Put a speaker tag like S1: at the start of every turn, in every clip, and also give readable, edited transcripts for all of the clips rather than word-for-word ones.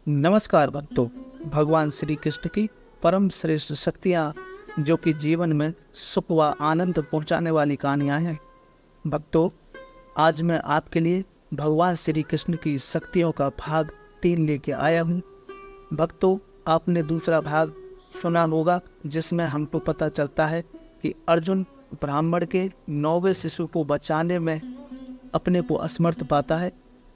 S1: नमस्कार भक्तों। भगवान श्री कृष्ण की परम श्रेष्ठ शक्तियाँ जो कि जीवन में सुख व आनंद पहुँचाने वाली कहानियाँ हैं। भक्तों, आज मैं आपके लिए भगवान श्री कृष्ण की शक्तियों का भाग 3 लेके आया हूँ। भक्तों, आपने दूसरा भाग सुना होगा जिसमें हमको पता चलता है कि अर्जुन ब्राह्मण के 9वें शिशु को बचाने में अपने को असमर्थ पाता है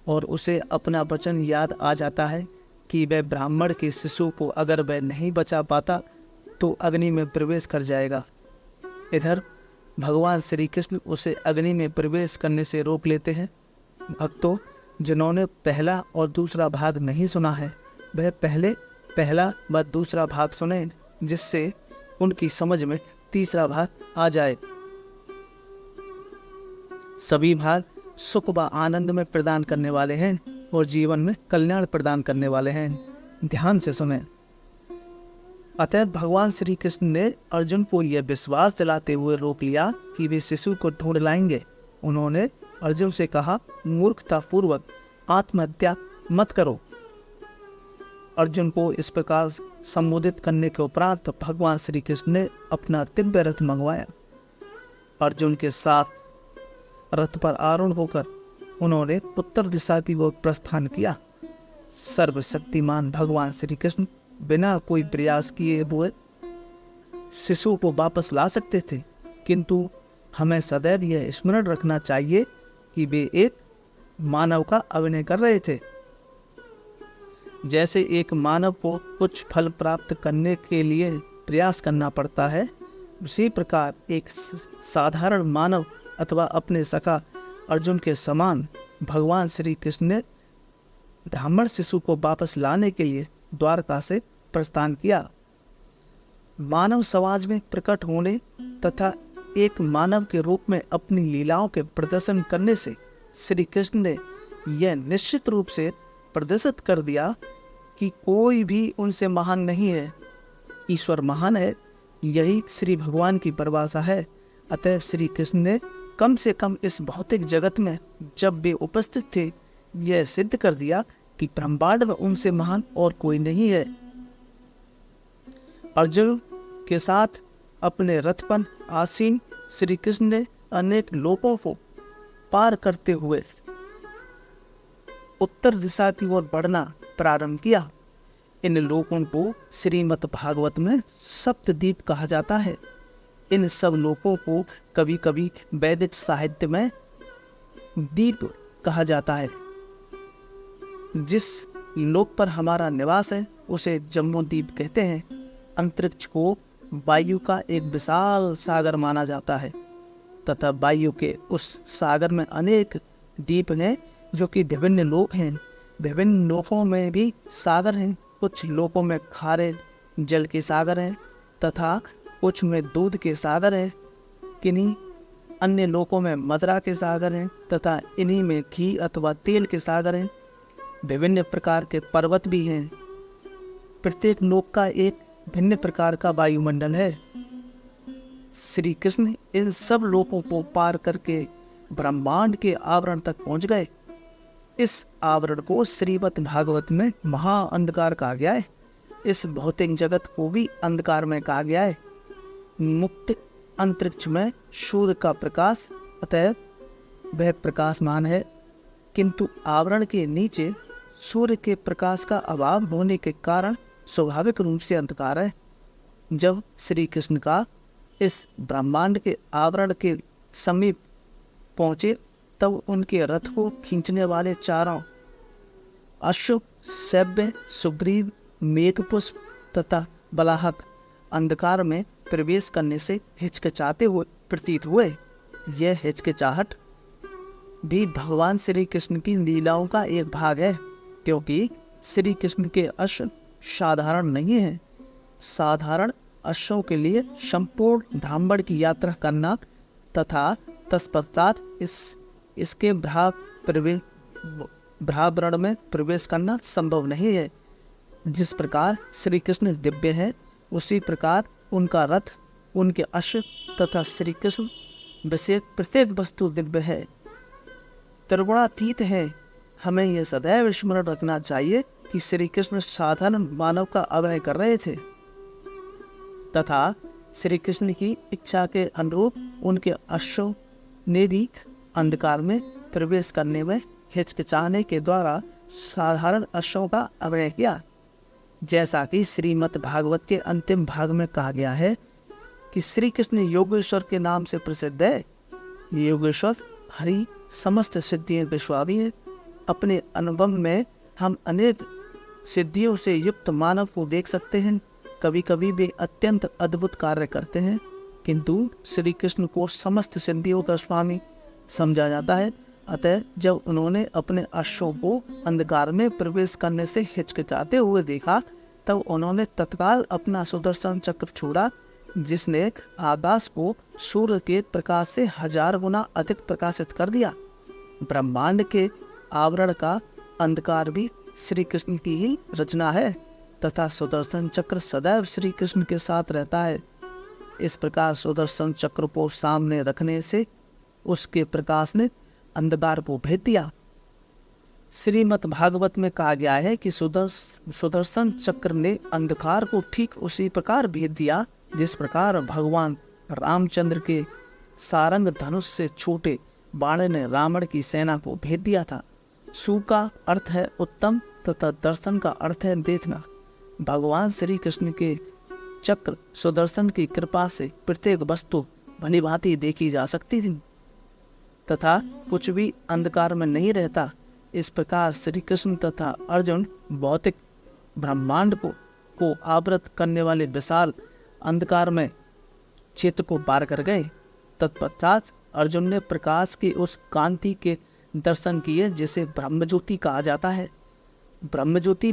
S1: और उसे अपना वचन याद आ जाता है कि वह ब्राह्मण के शिशु को अगर वह नहीं बचा पाता तो अग्नि में प्रवेश कर जाएगा। इधर भगवान श्री कृष्ण उसे अग्नि में प्रवेश करने से रोक लेते हैं। भक्तों, जिन्होंने पहला और दूसरा भाग नहीं सुना है वह पहले पहला व दूसरा भाग सुने, जिससे उनकी समझ में तीसरा भाग आ जाए। सभी भाग सुख व आनंद में प्रदान करने वाले हैं और जीवन में कल्याण प्रदान करने वाले हैं। ध्यान से सुने। अतः भगवान श्री कृष्ण ने अर्जुन को यह विश्वास दिलाते हुए रोक लिया कि वे शिशु को ढूंढ लाएंगे। उन्होंने अर्जुन से कहा, मूर्खतापूर्वक आत्महत्या मत करो। अर्जुन को इस प्रकार संबोधित करने के उपरांत भगवान श्री कृष्ण ने अपना दिव्य रथ मंगवाया। अर्जुन के साथ रथ पर आरूढ़ होकर उन्होंने उत्तर दिशा की ओर प्रस्थान किया। सर्वशक्तिमान भगवान श्री कृष्ण बिना कोई प्रयास किए हुए शिशु को वापस ला सकते थे, किंतु हमें सदैव यह स्मरण रखना चाहिए कि वे एक मानव का अभिनय कर रहे थे। जैसे एक मानव को कुछ फल प्राप्त करने के लिए प्रयास करना पड़ता है, उसी प्रकार एक साधारण मानव अथवा अपने सखा अर्जुन के समान भगवान श्री कृष्ण ने ब्राह्मण शिशु को वापस लाने के लिए द्वारका से प्रस्थान किया। मानव समाज में प्रकट होने तथा एक मानव के रूप में अपनी लीलाओं के प्रदर्शन करने से श्री कृष्ण ने यह निश्चित रूप से प्रदर्शित कर दिया कि कोई भी उनसे महान नहीं है। ईश्वर महान है, यही श्री भगवान की परिभाषा है। अतः श्री कृष्ण ने कम से कम इस भौतिक जगत में जब वे उपस्थित थे यह सिद्ध कर दिया कि ब्रह्मांड में उनसे महान और कोई नहीं है। अर्जुन के साथ अपने रथ पर आसीन श्री कृष्ण ने अनेक लोकों को पार करते हुए उत्तर दिशा की ओर बढ़ना प्रारंभ किया। इन लोकों को श्रीमद् भागवत में सप्तद्वीप कहा जाता है। इन सब लोकों को कभी कभी वैदिक साहित्य में द्वीप कहा जाता है। जिस लोक पर हमारा निवास है उसे जम्बूद्वीप कहते हैं। अंतरिक्ष को वायु का एक विशाल सागर माना जाता है तथा वायु के उस सागर में अनेक द्वीप हैं जो कि विभिन्न लोक हैं। विभिन्न लोकों में भी सागर हैं। कुछ लोकों में खारे जल के सागर हैं तथा कुछ में दूध के सागर हैं। किन्हीं अन्य लोकों में मदिरा के सागर हैं तथा इन्हीं में घी अथवा तेल के सागर हैं। विभिन्न प्रकार के पर्वत भी हैं। प्रत्येक लोक का एक भिन्न प्रकार का वायुमंडल है। श्री कृष्ण इन सब लोकों को पार करके ब्रह्मांड के आवरण तक पहुंच गए। इस आवरण को श्रीमद् भागवत में महा अंधकार कहा गया है। इस भौतिक जगत को भी अंधकार में कहा गया है। मुक्त अंतरिक्ष में सूर्य का प्रकाश, अतः वह प्रकाशमान है, किंतु आवरण के नीचे सूर्य के प्रकाश का अभाव होने के कारण स्वाभाविक रूप से अंधकार है। जब श्री कृष्ण का इस ब्रह्मांड के आवरण के समीप पहुँचे तब उनके रथ को खींचने वाले चारों अश्व, सैव्य, सुग्रीव, मेघपुष्प तथा बलाहक अंधकार में प्रवेश करने से हिचकिचाते हुए प्रतीत हुए। यह हिचकिचाहट भी भगवान श्री कृष्ण की लीलाओं का एक भाग है, क्योंकि श्री कृष्ण के अश्व साधारण नहीं है। साधारण अश्वों के लिए संपूर्ण ब्रह्मांड की यात्रा करना तथा तत्पश्चात इसके भ्रावरण में प्रवेश करना संभव नहीं है। जिस प्रकार श्री कृष्ण दिव्य है उसी प्रकार उनका रथ, उनके अश्व तथा श्री कृष्ण विषय प्रत्येक वस्तु दिव्य है, त्रिगुणातीत है। हमें यह सदैव स्मरण रखना चाहिए कि श्री कृष्ण साधारण मानव का अभिनय कर रहे थे तथा श्री कृष्ण की इच्छा के अनुरूप उनके अश्वों ने भी अंधकार में प्रवेश करने में हिचकिचाने के द्वारा साधारण अश्वों का अभिनय किया। जैसा कि श्रीमद् भागवत के अंतिम भाग में कहा गया है कि श्री कृष्ण योगेश्वर के नाम से प्रसिद्ध है। योगेश्वर हरि समस्त सिद्धियों के स्वामी है। अपने अनुभव में हम अनेक सिद्धियों से युक्त मानव को देख सकते हैं। कभी कभी वे अत्यंत अद्भुत कार्य करते हैं, किंतु श्री कृष्ण को समस्त सिद्धियों का स्वामी समझा जाता है। अतः जब उन्होंने अपने अश्वों को अंधकार में प्रवेश करने से हिचकिचाते हुए देखा, तब उन्होंने तत्काल अपना सुदर्शन चक्र छोड़ा, जिसने आकाश को सूर्य के प्रकाश से 1000 गुना अधिक प्रकाशित कर दिया। ब्रह्मांड के आवरण का अंधकार भी श्री कृष्ण की ही रचना है तथा सुदर्शन चक्र सदैव श्री कृष्ण के साथ रहता है। इस प्रकार सुदर्शन चक्र को सामने रखने से उसके प्रकाश ने अंधकार को भेद दिया। श्रीमद् भागवत में कहा गया है कि सुदर्शन चक्र ने अंधकार को ठीक उसी प्रकार भेद दिया जिस प्रकार भगवान रामचंद्र के सारंग धनुष से छोटे बाण ने रावण की सेना को भेद दिया था। सु का अर्थ है उत्तम तथा दर्शन का अर्थ है देखना। भगवान श्री कृष्ण के चक्र सुदर्शन की कृपा से प्रत्येक वस्तु भली भांति देखी जा सकती थी तथा कुछ भी अंधकार में नहीं रहता। इस प्रकार श्री कृष्ण तथा अर्जुन भौतिक ब्रह्मांड को आवृत करने वाले विशाल अंधकार में क्षेत्र को पार कर गए। तत्पश्चात अर्जुन ने प्रकाश की उस कांति के दर्शन किए जिसे ब्रह्मज्योति कहा जाता है। ब्रह्मज्योति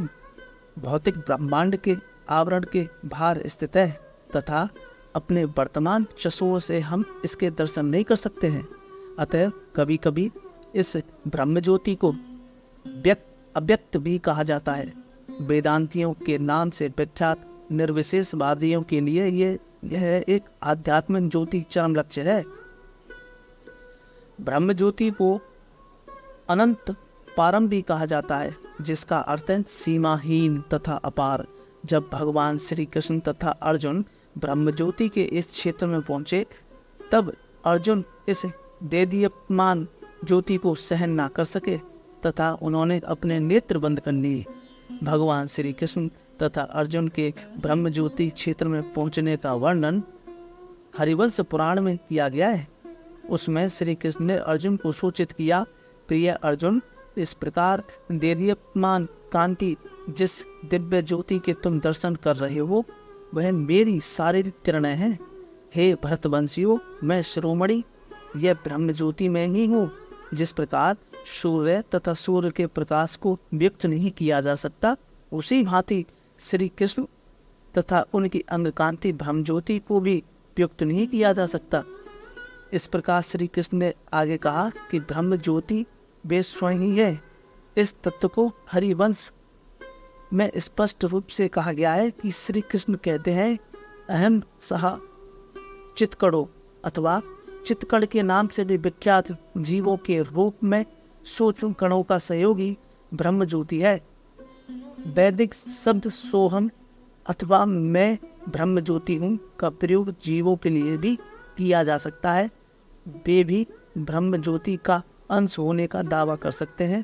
S1: भौतिक ब्रह्मांड के आवरण के बाहर स्थित है तथा अपने वर्तमान चक्षुओं से हम इसके दर्शन नहीं कर सकते हैं। अतः कभी कभी इस ब्रह्मज्योति को अव्यक्त भी कहा जाता है। वेदांतियों के नाम से विख्यात निर्विशेषवादियों के लिए यह एक आध्यात्मिक ज्योति चरम लक्ष्य है। ब्रह्मज्योति को अनंत पारम भी कहा जाता है, जिसका अर्थ है सीमाहीन तथा अपार। जब भगवान श्री कृष्ण तथा अर्जुन ब्रह्मज्योति के इस क्षेत्र में पहुंचे, तब अर्जुन इस देदीप्यमान ज्योति को सहन ना कर सके तथा उन्होंने अपने नेत्र बंद कर लिए। भगवान श्री कृष्ण तथा अर्जुन के ब्रह्मज्योति क्षेत्र में पहुंचने का वर्णन हरिवंश पुराण में किया गया है। उसमें श्री कृष्ण ने अर्जुन को सूचित किया, प्रिय अर्जुन, इस प्रकार देदीप्यमान कांति जिस दिव्य ज्योति के तुम दर्शन कर रहे हो, वह मेरी शारीरिक किरणें हैं। हे भरतवंशियों, मैं शिरोमणि यह ब्रह्म ज्योति में ही हूँ। जिस प्रकार सूर्य तथा सूर्य के प्रकाश को व्यक्त नहीं किया जा सकता, उसी भांति श्री कृष्ण तथा उनकी अंगकांति ब्रह्म ज्योति को भी व्यक्त नहीं किया जा सकता। इस प्रकार श्री कृष्ण ने आगे कहा कि ब्रह्म ज्योति वे स्वयं ही है। इस तत्व को हरिवंश में स्पष्ट रूप से कहा गया है कि श्री कृष्ण कहते हैं, अहम सहा चित्कड़ो अथवा चित्कड़ के नाम से भी विख्यात जीवों के रूप में सूक्ष्म कणों का सहयोगी ब्रह्म ज्योति है। वैदिक शब्द सोहम अथवा मैं ब्रह्म ज्योति हूँ का प्रयोग जीवों के लिए भी किया जा सकता है। वे भी ब्रह्म ज्योति का अंश होने का दावा कर सकते हैं।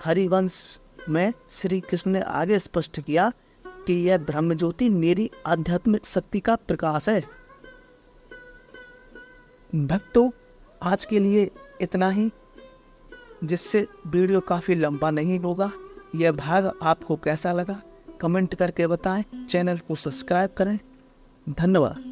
S1: हरिवंश में श्री कृष्ण ने आगे स्पष्ट किया कि यह ब्रह्म ज्योति मेरी आध्यात्मिक शक्ति का प्रकाश है। भक्तों, आज के लिए इतना ही, जिससे वीडियो काफ़ी लंबा नहीं होगा। यह भाग आपको कैसा लगा कमेंट करके बताएं। चैनल को सब्सक्राइब करें। धन्यवाद।